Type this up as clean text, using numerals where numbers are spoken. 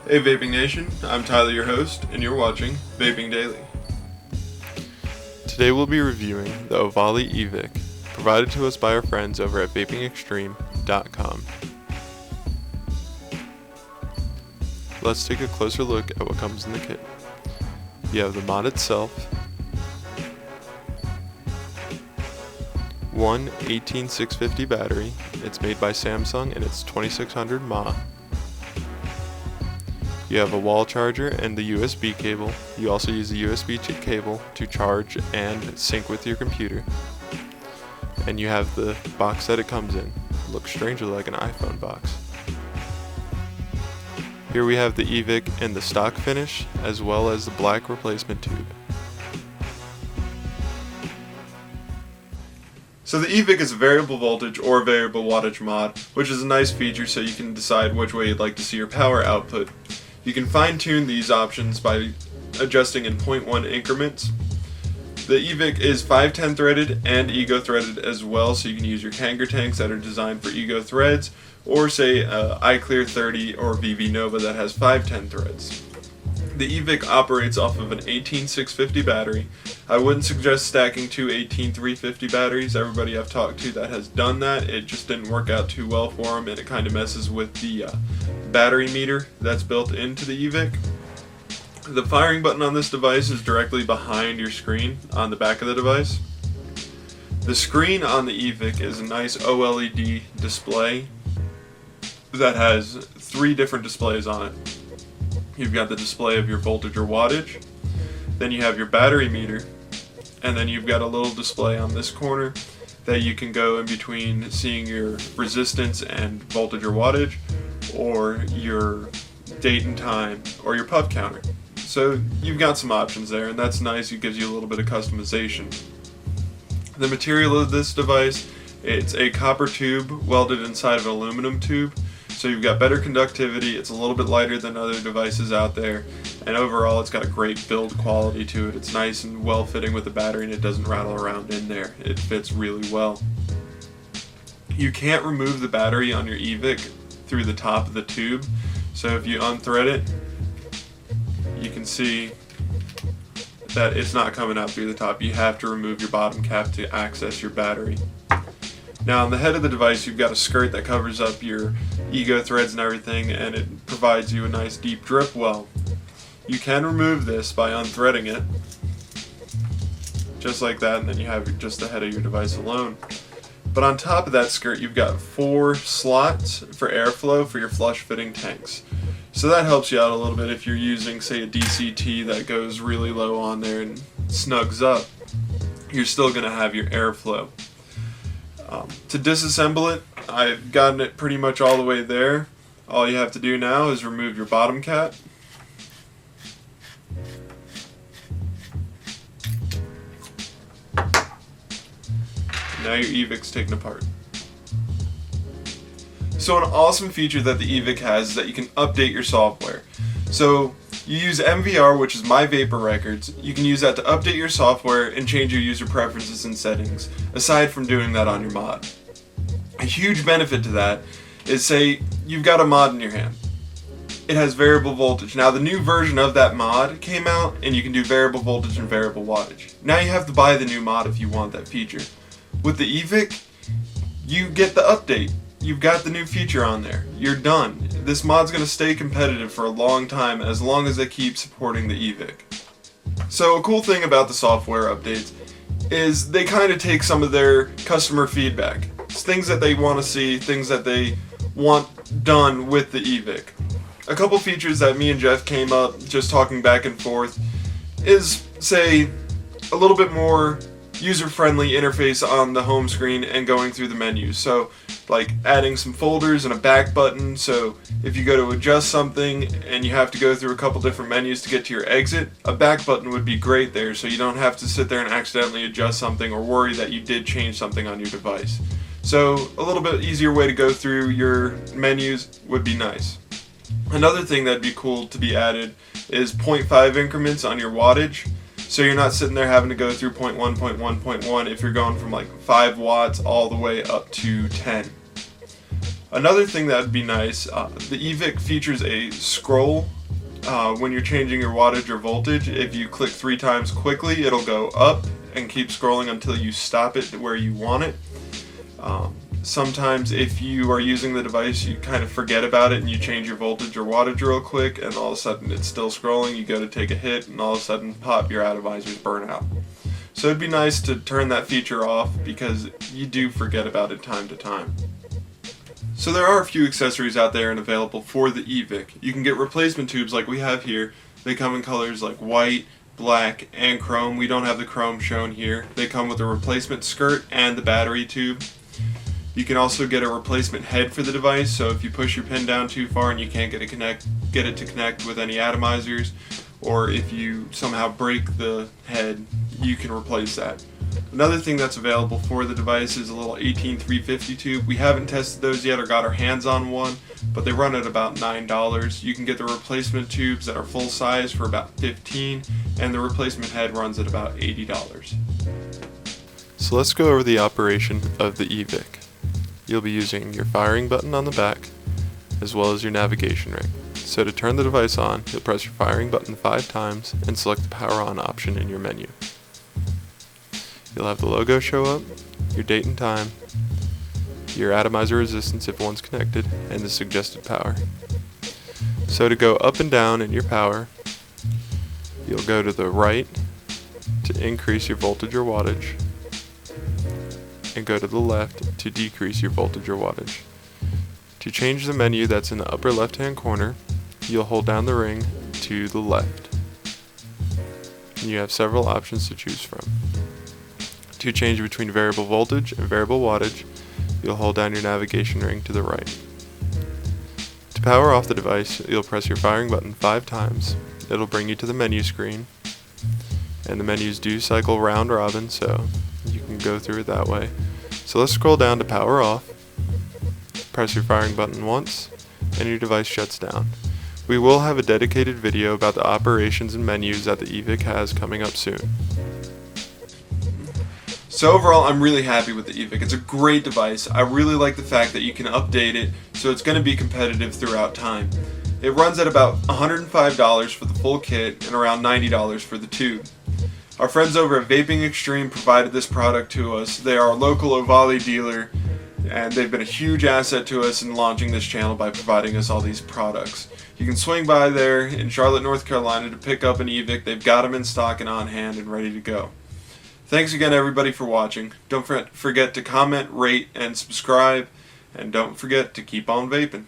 Hey Vaping Nation, I'm Tyler, your host, and you're watching Vaping Daily. Today we'll be reviewing the Ovale eVic, provided to us by our friends over at VapingExtreme.com. Let's take a closer look at what comes in the kit. You have the mod itself, one 18650 battery, it's made by Samsung and it's 2600 mAh. You have a wall charger and the USB cable. You also use the USB cable to charge and sync with your computer. And you have the box that it comes in. It looks strangely like an iPhone box. Here we have the eVic in the stock finish, as well as the black replacement tube. So the eVic is a variable voltage or variable wattage mod, which is a nice feature so you can decide which way you'd like to see your power output. You can fine-tune these options by adjusting in 0.1 increments. The eVic is 510 threaded and Ego threaded as well, so you can use your Kanger tanks that are designed for Ego threads, or say iClear 30 or VV Nova that has 510 threads. The eVic operates off of an 18650 battery. I wouldn't suggest stacking two 18350 batteries. Everybody I've talked to that has done that, it just didn't work out too well for them, and it kind of messes with the battery meter that's built into the eVic. The firing button on this device is directly behind your screen on the back of the device. The screen on the eVic is a nice OLED display that has three different displays on it. You've got the display of your voltage or wattage, then you have your battery meter, and then you've got a little display on this corner that you can go in between seeing your resistance and voltage or wattage, or your date and time, or your puff counter. So you've got some options there, and that's nice. It gives you a little bit of customization. The material of this device, it's a copper tube welded inside of an aluminum tube. So you've got better conductivity, it's a little bit lighter than other devices out there, and overall it's got a great build quality to it. It's nice and well fitting with the battery and it doesn't rattle around in there. It fits really well. You can't remove the battery on your eVic through the top of the tube, so if you unthread it, you can see that it's not coming out through the top. You have to remove your bottom cap to access your battery. Now on the head of the device you've got a skirt that covers up your Ego threads and everything, and it provides you a nice deep drip well. You can remove this by unthreading it, just like that, and then you have just the head of your device alone. But on top of that skirt you've got 4 slots for airflow for your flush fitting tanks. So that helps you out a little bit if you're using, say, a DCT that goes really low on there and snugs up. You're still going to have your airflow. To disassemble it, I've gotten it pretty much all the way there. All you have to do now is remove your bottom cap. Now your eVic's taken apart. So an awesome feature that the eVic has is that you can update your software. So you use MVR, which is My Vapor Records. You can use that to update your software and change your user preferences and settings, aside from doing that on your mod. A huge benefit to that is, say, you've got a mod in your hand. It has variable voltage. Now the new version of that mod came out and you can do variable voltage and variable wattage. Now you have to buy the new mod if you want that feature. With the eVic, you get the update. You've got the new feature on there. You're done. This mod's going to stay competitive for a long time as long as they keep supporting the eVic. So a cool thing about the software updates is they kind of take some of their customer feedback. It's things that they want to see, things that they want done with the eVic. A couple features that me and Jeff came up just talking back and forth is, say, a little bit more user-friendly interface on the home screen and going through the menus. So like adding some folders and a back button, so if you go to adjust something and you have to go through a couple different menus to get to your exit, a back button would be great there, so you don't have to sit there and accidentally adjust something or worry that you did change something on your device. So a little bit easier way to go through your menus would be nice. Another thing that'd be cool to be added is 0.5 increments on your wattage. So you're not sitting there having to go through 0.1, 0.1, 0.1 if you're going from like 5 watts all the way up to 10. Another thing that would be nice, the eVic features a scroll when you're changing your wattage or voltage. If you click 3 times quickly, it'll go up and keep scrolling until you stop it where you want it. Sometimes if you are using the device, you kind of forget about it and you change your voltage or wattage real quick, and all of a sudden it's still scrolling. You go to take a hit and all of a sudden pop, your atomizers burn out. So it'd be nice to turn that feature off because you do forget about it time to time. So there are a few accessories out there and available for the eVic. You can get replacement tubes like we have here. They come in colors like white, black, and chrome. We don't have the chrome shown here. They come with a replacement skirt and the battery tube. You can also get a replacement head for the device, so if you push your pin down too far and you can't get it to connect with any atomizers, or if you somehow break the head, you can replace that. Another thing that's available for the device is a little 18350 tube. We haven't tested those yet or got our hands on one, but they run at about $9. You can get the replacement tubes that are full size for about $15, and the replacement head runs at about $80. So let's go over the operation of the eVic. You'll be using your firing button on the back, as well as your navigation ring. So to turn the device on, you'll press your firing button 5 times and select the power on option in your menu. You'll have the logo show up, your date and time, your atomizer resistance if one's connected, and the suggested power. So to go up and down in your power, you'll go to the right to increase your voltage or wattage, and go to the left to decrease your voltage or wattage. To change the menu that's in the upper left hand corner, you'll hold down the ring to the left. And you have several options to choose from. To change between variable voltage and variable wattage, you'll hold down your navigation ring to the right. To power off the device, you'll press your firing button 5 times. It'll bring you to the menu screen, and the menus do cycle round robin, so you can go through it that way. So let's scroll down to power off, press your firing button once, and your device shuts down. We will have a dedicated video about the operations and menus that the eVic has coming up soon. So overall, I'm really happy with the eVic. It's a great device. I really like the fact that you can update it, so it's going to be competitive throughout time. It runs at about $105 for the full kit and around $90 for the tube. Our friends over at Vaping Extreme provided this product to us. They are a local Ovale dealer, and they've been a huge asset to us in launching this channel by providing us all these products. You can swing by there in Charlotte, North Carolina to pick up an eVic. They've got them in stock and on hand and ready to go. Thanks again everybody for watching. Don't forget to comment, rate, and subscribe, and don't forget to keep on vaping.